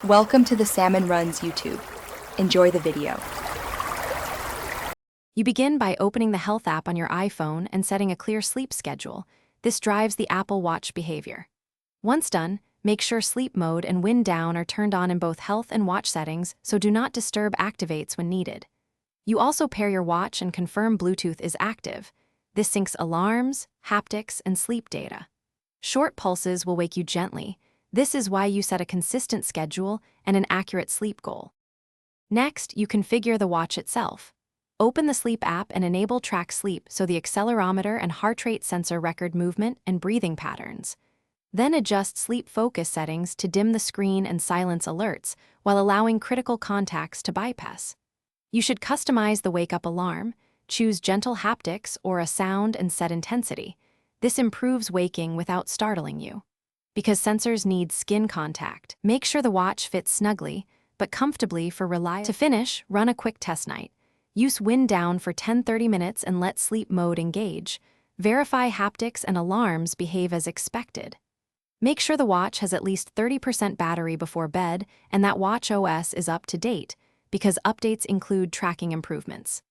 Welcome to the Salmon Runs YouTube. Enjoy the video. You begin by opening the Health app on your iPhone and setting a clear sleep schedule. This drives the Apple Watch behavior. Once done, make sure sleep mode and wind down are turned on in both Health and Watch settings, so Do Not Disturb activates when needed. You also pair your watch and confirm Bluetooth is active. This syncs alarms, haptics, and sleep data. Short pulses will wake you gently. This is why you set a consistent schedule and an accurate sleep goal. Next, you configure the watch itself. Open the Sleep app and enable Track Sleep so the accelerometer and heart rate sensor record movement and breathing patterns. Then adjust sleep focus settings to dim the screen and silence alerts while allowing critical contacts to bypass. You should customize the wake-up alarm, choose gentle haptics or a sound and set intensity. This improves waking without startling you. Because sensors need skin contact, make sure the watch fits snugly, but comfortably for reliability. To finish, run a quick test night. Use wind down for 10-30 minutes and let sleep mode engage. Verify haptics and alarms behave as expected. Make sure the watch has at least 30% battery before bed and that watch OS is up to date, because updates include tracking improvements.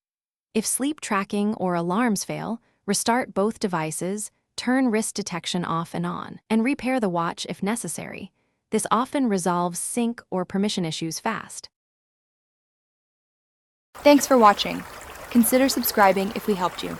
If sleep tracking or alarms fail, restart both devices, turn wrist detection off and on, and repair the watch if necessary. This often resolves sync or permission issues fast. Thanks for watching. Consider subscribing if we helped you.